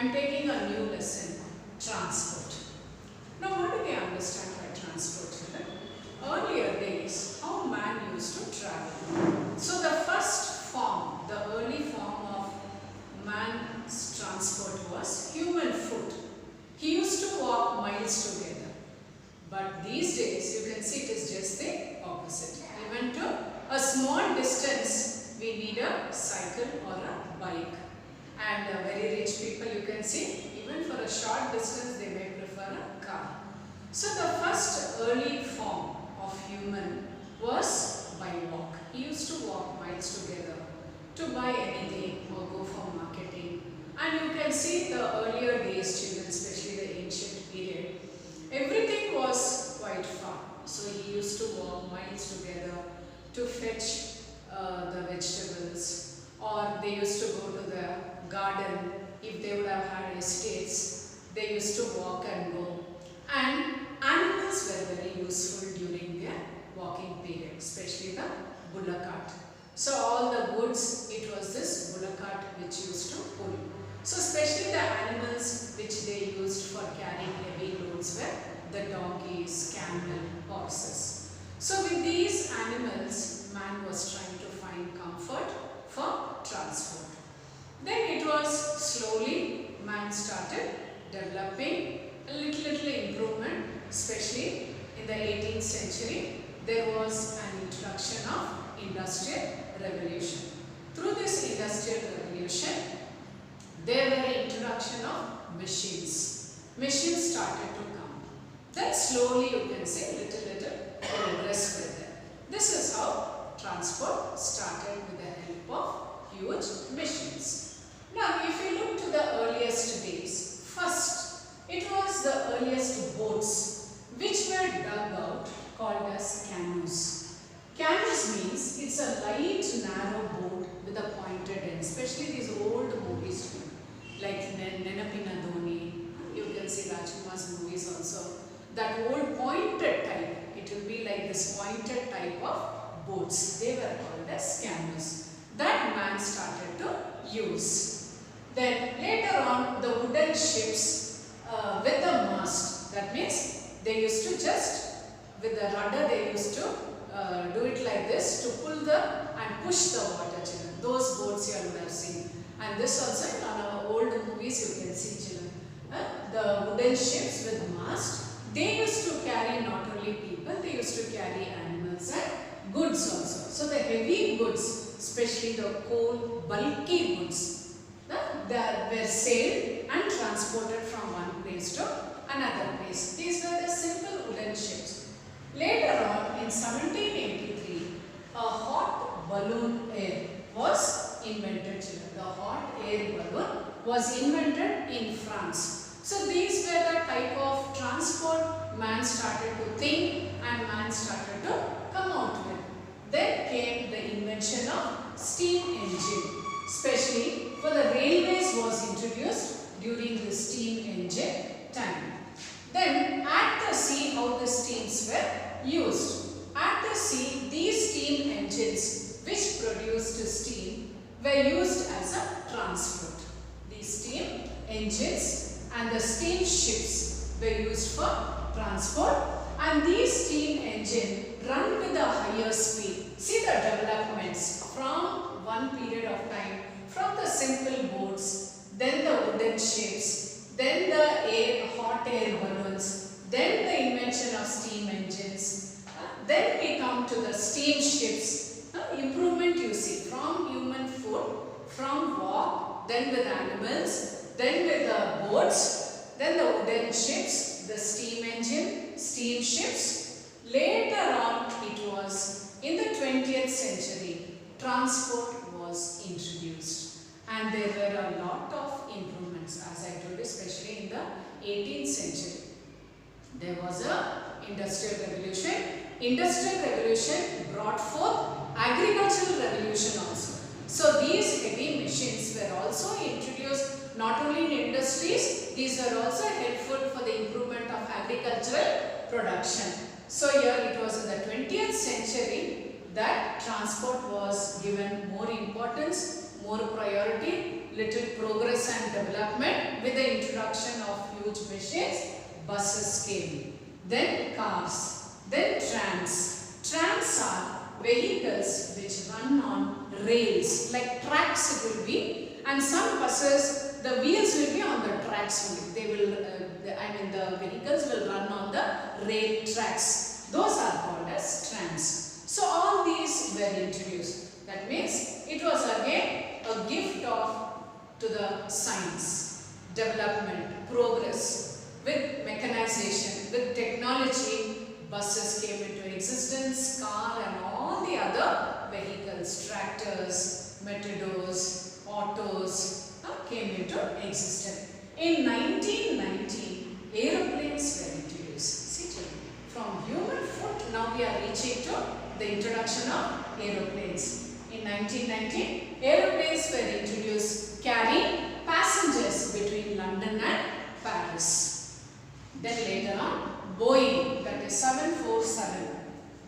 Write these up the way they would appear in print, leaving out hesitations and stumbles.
am taking a new lesson, transport. Now what do we understand by transport, children? Earlier days, how man used to travel. So the first form, the early form of man's transport was human foot. He used to walk miles together. But these days, you can see it is just the opposite. Even to a small distance, we need a cycle or a bike. And very rich people, you can see, even for a short distance, they may prefer a car. So the first early form of human was by walk. He used to walk miles together to buy anything or go for marketing. And you can see the earlier days, children, especially the ancient period, everything was quite far. So he used to walk miles together to fetch the vegetables, or they used to go to the garden. If they would have had estates, they used to walk and go. And animals were very useful during their walking period, especially the bullock cart. So all the goods, it was this bullock cart which used to pull. So especially the animals which they used for carrying heavy loads were the donkeys, camel, horses. So with these animals, man was trying to find comfort for transport. Then it was slowly man started developing a little improvement, especially in the 18th century. There was an introduction of Industrial Revolution. Through this Industrial Revolution, there were introduction of machines. Machines started to come. Then slowly you can say little progress with them. This is how transport started with the help of huge machines. Now if you look to the earliest days, first it was the earliest boats which were dug out called as canoes. Canoes means it's a light narrow boat with a pointed end, especially these old movies like Nenapina Dhoni, you can see Rajkumar's movies also. That old pointed type, it will be like this pointed type of boats. They were called as canoes. That man started to use. Then later on, the wooden ships with the mast. That means they used to just, with the rudder, they used to do it like this to pull and push the water, children. Those boats you would have seen. And this also in our old movies you can see, children. The wooden ships with mast, they used to carry not only people, they used to carry animals and goods also. So the heavy goods, especially the coal, bulky goods, they were sailed and transported from one place to another place. These were the simple wooden ships. Later on in 1783, a hot balloon air was invented, children. The hot air balloon was invented in France. So these were the type of transport man started to think and man started to come out with. Then came the invention of steam engine, especially for the railways was introduced during the steam engine time. Then at the sea, how the steams were used. At the sea, these steam engines which produced steam were used as a transport. These steam engines and the steam ships were used for transport, and these steam engines run with a higher speed. See the developments from one period of time, from the simple boats, then the wooden ships, then the hot air balloons, then the invention of steam engines, then we come to the steam ships. Improvement you see from human foot, from walk, then with animals, then with the boats, then the wooden ships, the steam engine, steam ships. Later on, it was in the 20th century, transport was introduced. And there were a lot of improvements, as I told you, especially in the 18th century. There was a industrial revolution. Industrial revolution brought forth agricultural revolution also. So these heavy machines were also introduced not only in industries, these were also helpful for the improvement of agricultural production. So here it was in the 20th century that transport was given more importance, more priority, little progress and development with the introduction of huge machines. Buses came, then cars, then trams. Trams are vehicles which run on rails, like tracks it will be, and some buses, the wheels will be on the tracks only. They will, the vehicles will run on the rail tracks. Those are called as trams. So all these were introduced. That means it was again a gift to the science, development, progress. With mechanization, with technology, buses came into existence, car and all the other vehicles, tractors, matadors, autos came into existence. In 1990, aeroplanes were introduced. See, from human foot, now we are reaching to the introduction of aeroplanes. In 1990, aeroplanes were introduced, carrying passengers between London and Paris. Then later on, Boeing, that is 747.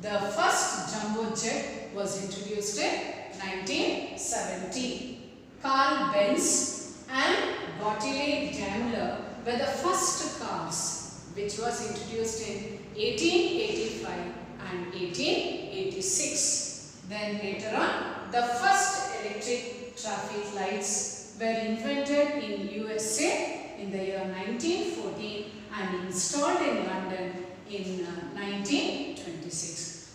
The first jumbo jet was introduced in 1970. Carl Benz and Gottlieb Daimler were the first cars which was introduced in 1885 and 1886. Then later on, the first electric traffic lights were invented in USA in the year 1914 and installed in London in 1926.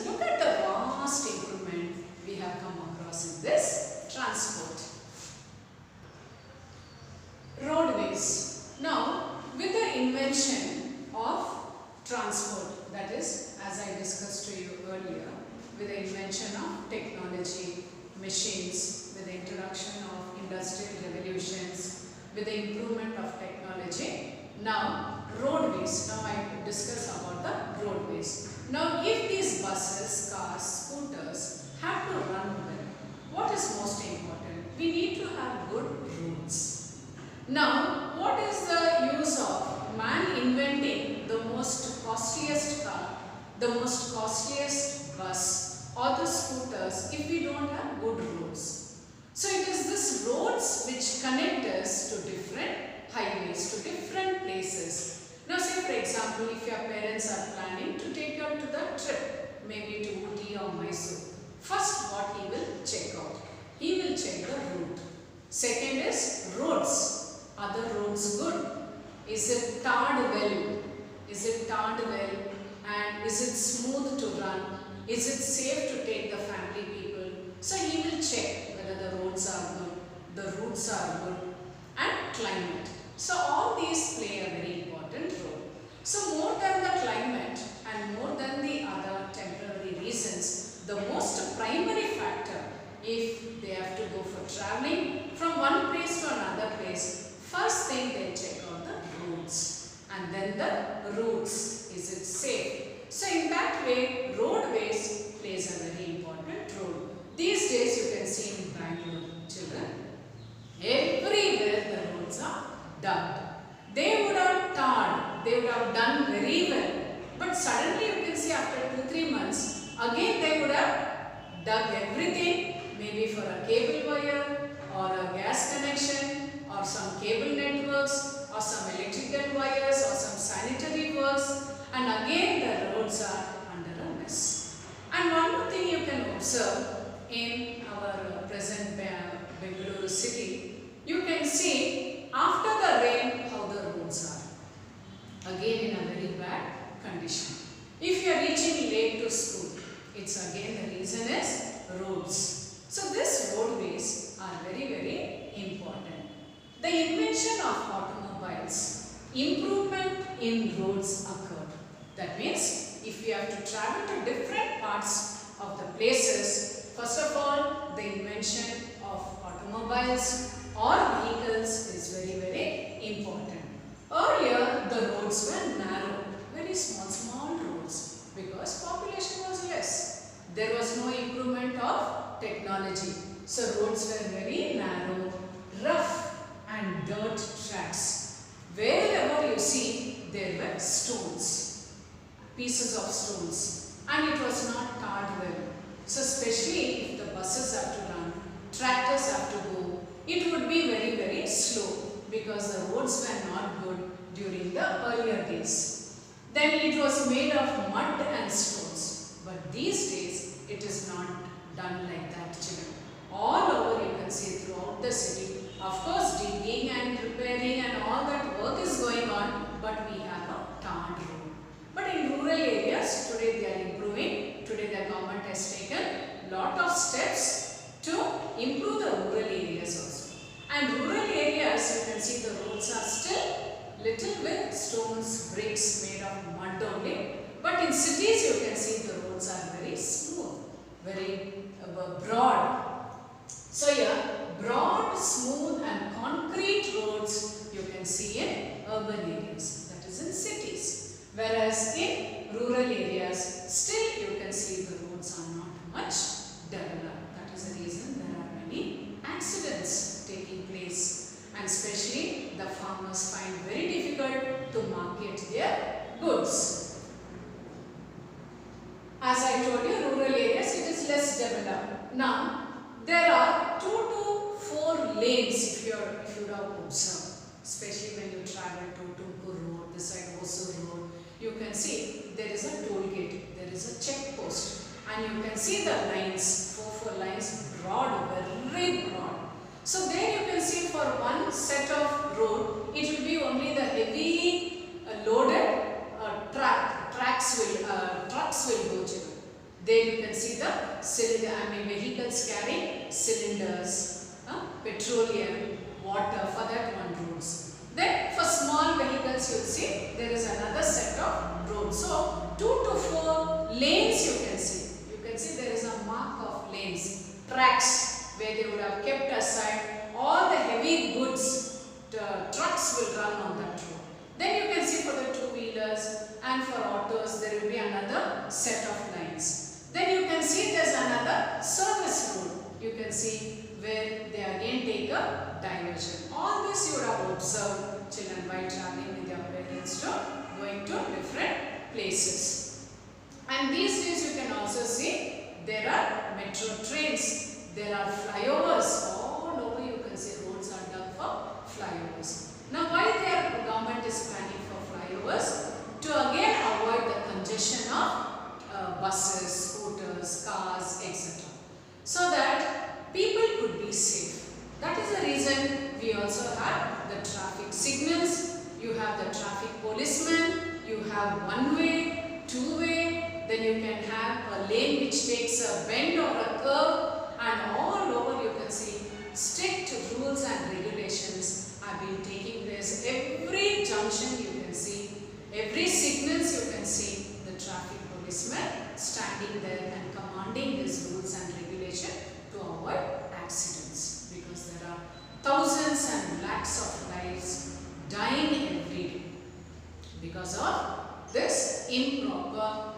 Look at the vast improvement we have come across in this transport. Roadways. Now, with the invention of transport, that is, as I discussed to you earlier, with the invention of technology, machines, with the introduction of industrial revolutions, with the improvement of technology, now roadways. Now I discuss about the roadways. Now if these buses, cars, scooters have to run well, what is most important? We need to have good roads. Now what is the use of man inventing the most costliest car, the most costliest bus or the scooters if we don't have good roads? So it is this roads which connect us to different highways, to different places. Now say for example, if your parents are planning to take you to the trip, maybe to Ooty or Mysore, first what he will check out? He will check the route. Second is roads. Are the roads good? Is it tarred well? Is it tarred well? And is it smooth to run? Is it safe to take the family people? So he will check whether the roads are good, the routes are good, and climate. So all these play a very important role. So more than the climate and more than the other temporary reasons, the most primary factor if they have to go for traveling from one place to another place, first thing they check out the roads and then the routes. Is it safe? So in that way, roadways plays a very important role. These days you can see in Bangalore, children, everywhere the roads are dug. They would have tarred, they would have done very well. But suddenly you can see after 2-3 months, again they would have dug everything, maybe for a cable wire or a gas connection or some cable networks or some electrical wires or some sanitary works, and again the roads are under a mess. And one more thing you can observe in our present Bengaluru city, you can see after the rain how the roads are. Again in a very bad condition. If you are reaching late to school, it's again the reason is roads. So these roadways are very, very important. The invention of automobiles, improvement in roads occurred. That means if we have to travel to different parts of the places, first of all the invention of automobiles or vehicles is very, very important. Earlier the roads were narrow, very small roads because population was less. There was no improvement of technology. So roads were very narrow, rough and dirt tracks. Wherever you see there were stones, pieces of stones, and it was not tarred well. So especially if the buses have to run, tractors have to go, it would roads were not good during the earlier days. Then it was made of mud and stones. But these days it is not done like that, children. All over you can see throughout the city. Of course, digging and repairing and all that work is going on, but we have a tarred road. But in rural areas, today they are improving. Today the government has taken lot of steps to improve the rural areas also. And rural areas, you can see the roads are still little with stones, bricks made of mud only. But in cities, you can see the roads are very smooth, very broad. So here, broad, smooth and concrete roads you can see in urban areas, that is in cities. Whereas in rural areas, still you can see the roads are not much developed. That is the reason there are many accidents taking place. And especially the farmers find very difficult to market their goods. As I told you, rural areas it is less developed. Now, there are 2 to 4 lanes if you have observed, especially when you travel to Tumkur Road, this side Hosur Road, you can see there is a toll gate, there is a check post, and you can see the lines, 4 lines, broad, very broad. So there you can see for one set of road, it will be only the heavily loaded trucks will go to. There you can see the cylinder, vehicles carrying cylinders, petroleum, water, for that one roads. Then for small vehicles you will see there is another set of roads. So 2 to 4 lanes you can see. You can see there is a mark of lanes, tracks where they would have kept aside all the heavy goods, trucks will run on that road. Then you can see for the 2-wheelers and for autos there will be another set of lines. Then you can see there is another service road. You can see where they again take a diversion. All this you would have observed children while traveling with your parents to going to different places. And these days you can also see there are metro trains, there are flyovers, all over you can see roads are dug for flyovers. Now why the government is planning for flyovers? To again avoid the congestion of buses, scooters, cars, etc. So that people could be safe. That is the reason we also have the traffic signals, you have the traffic policemen, you have one-way, two-way, then you can have a lane which takes a bend or a curve, and all over you can see strict rules and regulations have been taking place. Every junction you can see, every signals you can see the traffic policemen standing there and commanding these rules and regulations to avoid accidents, because there are thousands and lakhs of lives dying every day because of this improper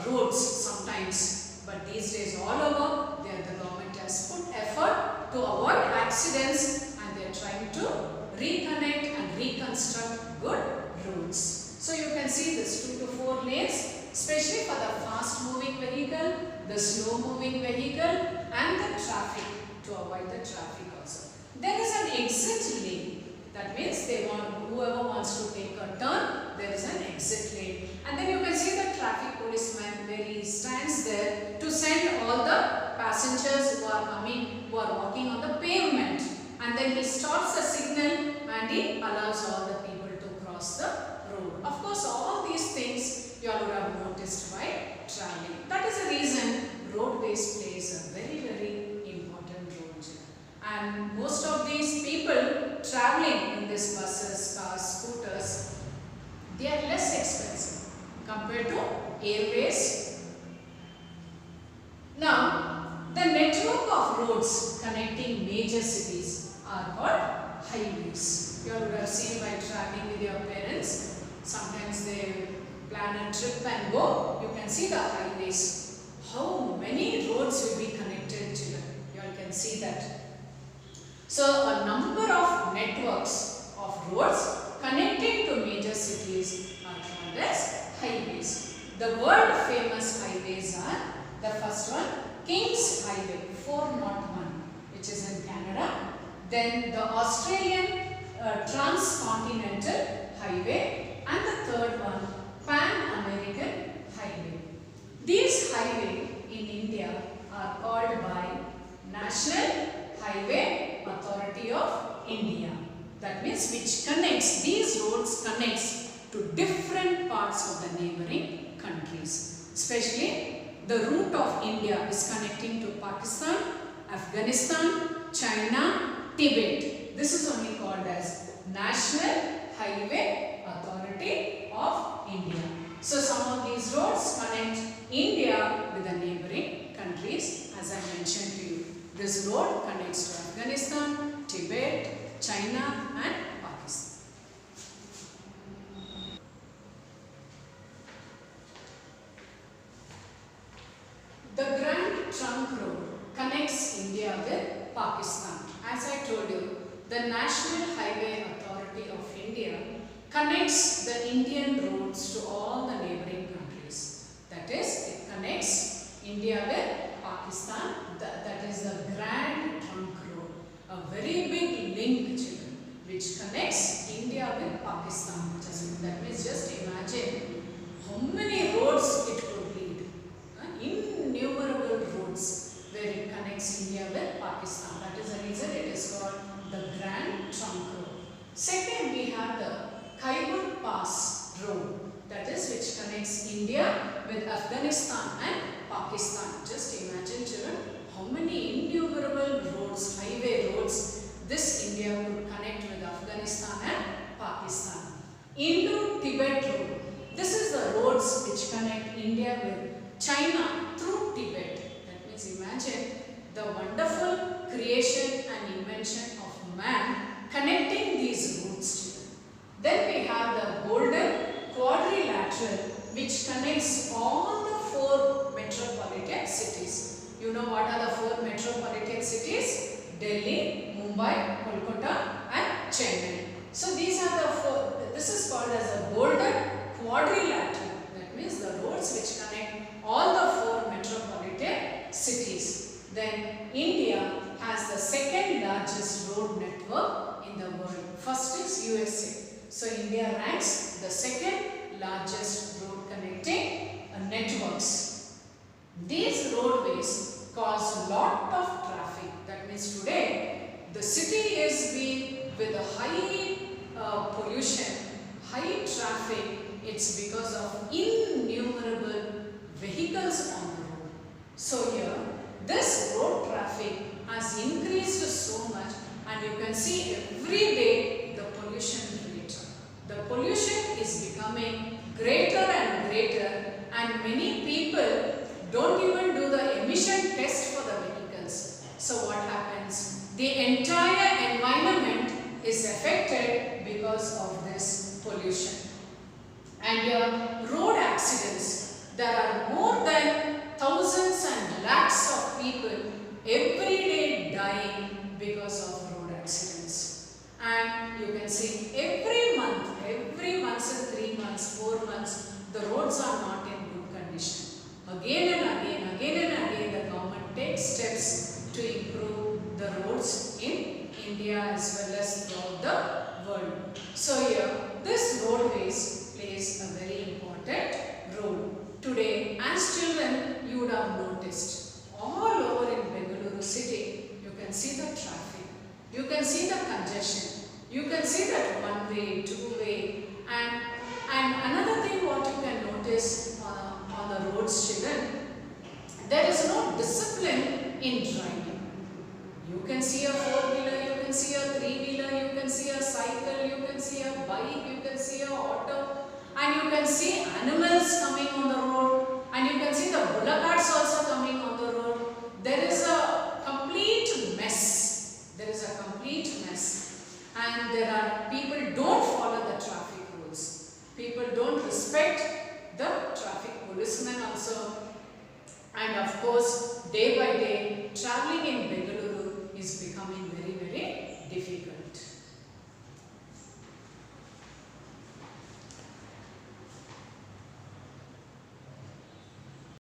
roads sometimes. But these days all over the government has put effort to avoid accidents, and they are trying to reconnect and reconstruct good roads. So you can see this 2 to 4 lanes, especially for the fast moving vehicle, the slow moving vehicle and the traffic, to avoid the traffic also. There is an exit lane. That means whoever wants to take a turn, there is an exit lane. And then you can see the traffic policeman where he stands there to send all the passengers who are walking on the pavement. And then he stops the signal and he allows all the people to cross the road. Of course, all these things you all would have noticed while traveling. That is the reason roadways plays a very, very important role. And most of these people traveling in these buses, cars, scooters, they are less expensive compared to airways. Now, the network of roads connecting major cities are called highways. You all would have seen while traveling with your parents, sometimes they plan a trip and go, you can see the highways. How many roads will be connected, children? You all can see that. So, a number of networks of roads connecting to major cities are called as highways. The world famous highways are, the first one, King's Highway 401, which is in Canada. Then the Australian Transcontinental Highway, and the third one, Pan-American Highway. These highways in India are called by National Highway Authority of India. That means which connects, these roads connects to different parts of the neighboring countries. Especially the route of India is connecting to Pakistan, Afghanistan, China, Tibet. This is only called as National Highway Authority of India. So some of these roads connect India with the neighboring countries, as I mentioned to you. This road connects to Afghanistan, Tibet, China and Pakistan. The Grand Trunk Road connects India with Pakistan. As I told you, the National Highway Authority of India connects the Indian roads to all the neighboring countries. That is, it connects India with Pakistan. That is the Grand Trunk Road. A very big link, children, which connects India with Pakistan. That means just imagine how many roads it could lead. Innumerable roads where it connects India with Pakistan. That is the reason it is called the Grand Trunk Road. Second, we have the Khyber Pass Road. That is which connects India with Afghanistan and Pakistan. Just imagine, children, how many innumerable roads, highway roads, this India could connect with Afghanistan and Pakistan. Indo-Tibet Road. This is the roads which connect India with China through Tibet. That means imagine the wonderful creation and invention of man connecting these routes. Then we have the Golden Quadrilateral, which connects all the four metropolitan cities. You know what are the four metropolitan cities? Delhi, Mumbai, Kolkata and Chennai. So these are the four. This is called as a Golden Quadrilateral. That means the roads which connect all the four metropolitan cities. Then India has the second largest road network in the world. First is USA. So India ranks the second largest road connecting networks. These roadways cause lot of traffic. That means today the city is being with a high pollution, high traffic. It's because of innumerable vehicles on the road. So here this road traffic has increased so much, and you can see every day the pollution rate. The pollution is becoming greater and greater, and many people don't even do the emission test for the vehicles. So what happens? The entire environment is affected because of this pollution. And here road accidents, there are more than thousands and lakhs of people every day dying because of road accidents. And you can see every month, in 3 months, 4 months, the roads are not in good condition. Again and again, the government takes steps to improve the roads in India as well as throughout the world. So here, this roadways plays a very important role. Today, as children, you would have noticed, all over in Bengaluru city, you can see the traffic, you can see the congestion, you can see that one way, two way, and another thing what you can notice on the roads, children, there is no discipline in driving. You can see a four-wheeler, you can see a three-wheeler, you can see a cycle, you can see a bike, you can see a auto, and you can see animals coming on the road, and you can see the bullock carts also coming on the road. There is a complete mess. There is a complete mess. And there are people don't follow the traffic rules. People don't respect the traffic policemen also. And of course, day by day, traveling in Bengaluru is becoming very, very difficult.